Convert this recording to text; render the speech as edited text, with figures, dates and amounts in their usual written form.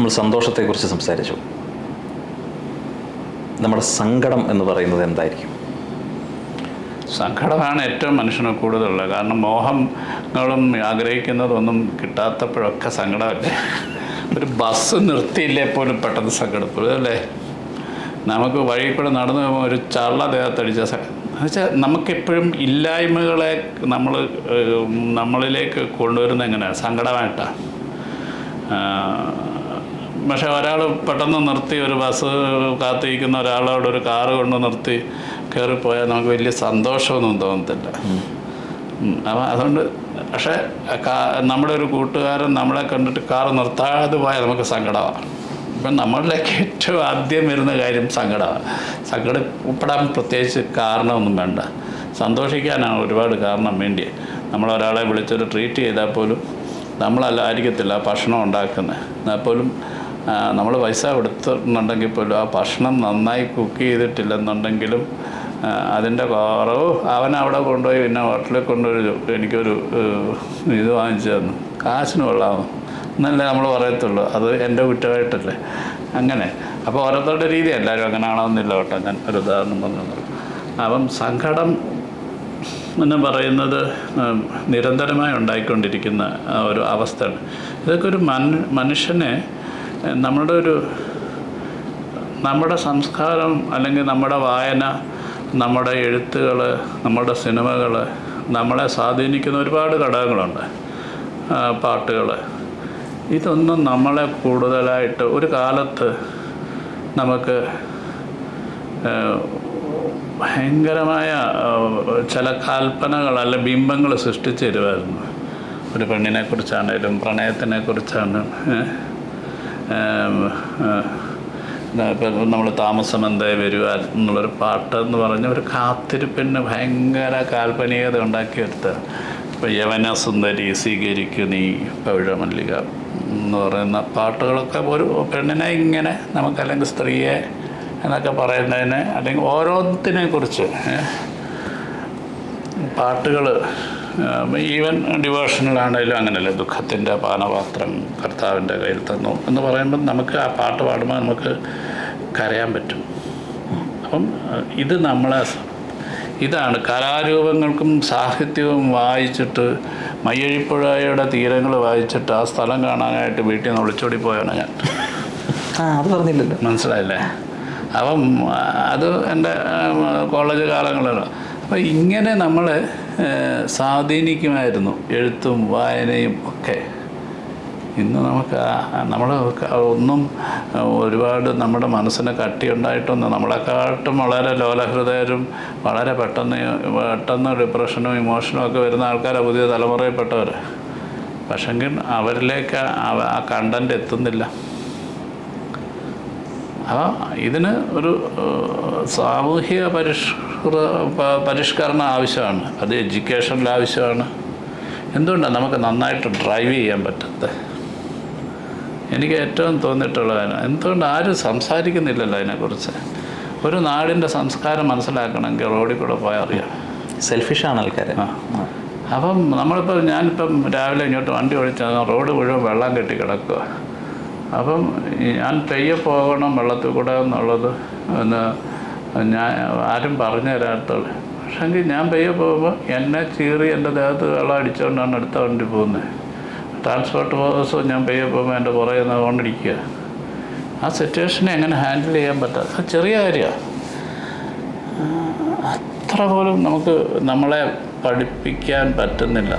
നമ്മൾ സന്തോഷത്തെക്കുറിച്ച് സംസാരിച്ചു. നമ്മുടെ സങ്കടം എന്ന് പറയുന്നത് എന്തായിരിക്കും? സങ്കടമാണ് ഏറ്റവും മനുഷ്യന് കൂടുതലുള്ളത്. കാരണം മോഹങ്ങളും ആഗ്രഹിക്കുന്നതൊന്നും കിട്ടാത്തപ്പോഴൊക്കെ സങ്കടമല്ലേ. ഒരു ബസ് നിർത്തിയില്ലേ പോലും പെട്ടെന്ന് സങ്കടപ്പെടും അല്ലേ. നമുക്ക് വഴി കൂടെ നടന്നു പോകുമ്പോൾ ഒരു ചള്ള ദേഹത്തടിച്ച എന്നുവെച്ചാൽ നമുക്കെപ്പോഴും ഇല്ലായ്മകളെ നമ്മളിലേക്ക് കൊണ്ടുവരുന്നത് എങ്ങനെയാണ്? സങ്കടമായിട്ടാണ്. പക്ഷെ ഒരാൾ പെട്ടെന്ന് നിർത്തി, ഒരു ബസ് കാത്തിരിക്കുന്ന ഒരാളോട് ഒരു കാറ് കൊണ്ട് നിർത്തി കയറിപ്പോയാൽ നമുക്ക് വലിയ സന്തോഷമൊന്നും തോന്നത്തില്ല. അപ്പം അതുകൊണ്ട് പക്ഷേ നമ്മുടെ ഒരു കൂട്ടുകാരൻ നമ്മളെ കണ്ടിട്ട് കാറ് നിർത്താതെ പോയാൽ നമുക്ക് സങ്കടമാണ്. ഇപ്പം നമ്മളിലേക്ക് ഏറ്റവും ആദ്യം വരുന്ന കാര്യം സങ്കടമാണ്. സങ്കടപ്പെടാൻ പ്രത്യേകിച്ച് കാരണമൊന്നും വേണ്ട, സന്തോഷിക്കാനാണ് ഒരുപാട് കാരണം വേണ്ടി. നമ്മളൊരാളെ വിളിച്ചൊരു ട്രീറ്റ് ചെയ്താൽ പോലും നമ്മളല്ലായിരിക്കത്തില്ല ഭക്ഷണം ഉണ്ടാക്കുന്നത്. എന്നാൽ പോലും നമ്മൾ പൈസ കൊടുത്തിട്ടുണ്ടെങ്കിൽ പോലും ആ ഭക്ഷണം നന്നായി കുക്ക് ചെയ്തിട്ടില്ലെന്നുണ്ടെങ്കിലും അതിൻ്റെ കുറവ് അവനവിടെ കൊണ്ടുപോയി പിന്നെ ഹോട്ടലിൽ കൊണ്ടുപോയി എനിക്കൊരു ഇത് വാങ്ങിച്ചു തന്നു, കാശിന് കൊള്ളാമോ എന്നല്ലേ നമ്മൾ പറയത്തുള്ളൂ. അത് എൻ്റെ കുറ്റമായിട്ടല്ലേ. അങ്ങനെ അപ്പോൾ ഓരോരുത്തരുടെ രീതി, എല്ലാവരും അങ്ങനെ ആണെന്നില്ല കേട്ടോ. ഞാൻ ഒരു ഉദാഹരണം പറഞ്ഞു. അപ്പം സങ്കടം എന്ന് പറയുന്നത് നിരന്തരമായി ഉണ്ടായിക്കൊണ്ടിരിക്കുന്ന ഒരു അവസ്ഥയാണ്. ഇതൊക്കെ ഒരു മനുഷ്യനെ നമ്മുടെ സംസ്കാരം അല്ലെങ്കിൽ നമ്മുടെ വായന, നമ്മുടെ എഴുത്തുകൾ, നമ്മുടെ സിനിമകൾ നമ്മളെ സ്വാധീനിക്കുന്ന ഒരുപാട് ഘടകങ്ങളുണ്ട്. പാട്ടുകൾ, ഇതൊന്നും നമ്മളെ കൂടുതലായിട്ട് ഒരു കാലത്ത് നമുക്ക് ഭയങ്കരമായ ചില കൽപ്പനകൾ അല്ല ബിംബങ്ങൾ സൃഷ്ടിച്ചു തരുമായിരുന്നു. ഒരു പെണ്ണിനെക്കുറിച്ചാണേലും പ്രണയത്തിനെക്കുറിച്ചാണ്. ഇപ്പം നമ്മൾ താമസം എന്തായി വരുവാൻ എന്നുള്ളൊരു പാട്ടെന്ന് പറഞ്ഞ ഒരു കാത്തിരിപ്പിന് ഭയങ്കര കാൽപ്പനികത ഉണ്ടാക്കിയെടുത്ത്. ഇപ്പോൾ യവന സുന്ദരി സ്വീകരിക്കൂ നീ പവിഴമല്ലിക എന്ന് പറയുന്ന പാട്ടുകളൊക്കെ ഒരു പെണ്ണിനെ ഇങ്ങനെ നമുക്കല്ലെങ്കിൽ സ്ത്രീയെ എന്നൊക്കെ പറയുന്നതിന് അല്ലെങ്കിൽ ഓരോത്തിനെക്കുറിച്ച് പാട്ടുകൾ, ഈവൻ ഡിവോഷണലാണെങ്കിലും അങ്ങനെയല്ലേ. ദുഃഖത്തിൻ്റെ പാനപാത്രം കർത്താവിൻ്റെ കയ്യിൽ തന്നു എന്ന് പറയുമ്പം നമുക്ക് ആ പാട്ട് പാടുമ്പോൾ നമുക്ക് കരയാൻ പറ്റും. അപ്പം ഇതാണ് കലാരൂപങ്ങൾക്കും സാഹിത്യവും വായിച്ചിട്ട്, മയ്യഴിപ്പുഴയുടെ തീരങ്ങൾ വായിച്ചിട്ട് ആ സ്ഥലം കാണാനായിട്ട് വീട്ടിൽ നിന്ന് ഒളിച്ചോടി പോയാണ് ഞാൻ. അത് പറഞ്ഞില്ലല്ലോ, മനസ്സിലായില്ലേ? അപ്പം അത് എൻ്റെ കോളേജ് കാലങ്ങളിലാണ്. അപ്പോൾ ഇങ്ങനെ നമ്മൾ സ്വാധീനിക്കുമായിരുന്നു എഴുത്തും വായനയും ഒക്കെ. ഇന്ന് നമ്മൾ ഒന്നും ഒരുപാട് നമ്മുടെ മനസ്സിന് കട്ടിയുണ്ടായിട്ടൊന്നും, നമ്മളെക്കാട്ടും വളരെ ലോലഹൃദയരും വളരെ പെട്ടെന്ന് ഡിപ്രഷനും ഇമോഷനും ഒക്കെ വരുന്ന ആൾക്കാരാണ് പുതിയ തലമുറയിൽപ്പെട്ടവർ. പക്ഷെങ്കിൽ അവരിലേക്ക് ആ കണ്ടന്റ് എത്തുന്നില്ല. അപ്പോൾ ഇതിന് ഒരു സാമൂഹിക പരിഷ്കരണം ആവശ്യമാണ്. അത് എഡ്യൂക്കേഷനിൽ ആവശ്യമാണ്. എന്തുകൊണ്ടാണ് നമുക്ക് നന്നായിട്ട് ഡ്രൈവ് ചെയ്യാൻ പറ്റാത്തത്? എനിക്ക് ഏറ്റവും തോന്നിയിട്ടുള്ളതാണ് എന്തുകൊണ്ട് ആരും സംസാരിക്കുന്നില്ലല്ലോ അതിനെക്കുറിച്ച്. ഒരു നാടിൻ്റെ സംസ്കാരം മനസ്സിലാക്കണമെങ്കിൽ റോഡിൽ കൂടെ പോയാൽ അറിയാം. സെൽഫിഷാണ് ആൾക്കാർ. അപ്പം ഞാനിപ്പം രാവിലെ ഇങ്ങോട്ട് വണ്ടി ഓടിച്ചാൽ റോഡ് മുഴുവൻ വെള്ളം കെട്ടി കിടക്കുക. അപ്പം ഞാൻ പെയ്യെ പോകണം വെള്ളത്തിൽ കൂടെ എന്നുള്ളത് ഞാൻ ആരും പറഞ്ഞു തരാത്തുള്ളൂ. പക്ഷെങ്കിൽ ഞാൻ പെയ്യെ പോകുമ്പോൾ എന്നെ ചീറി എൻ്റെ ദേഹത്ത് വെള്ളം അടിച്ചുകൊണ്ടാണ് അടുത്ത വണ്ടി പോകുന്നത്. ട്രാൻസ്പോർട്ട് ബോസും ഞാൻ പെയ്യെ പോകുമ്പോൾ എൻ്റെ പുറകെ കൊണ്ടിരിക്കുക. ആ സിറ്റുവേഷനെ എങ്ങനെ ഹാൻഡിൽ ചെയ്യാൻ പറ്റാത്ത അത് ചെറിയ കാര്യമാണ്. അത്ര പോലും നമ്മളെ പഠിപ്പിക്കാൻ പറ്റുന്നില്ല.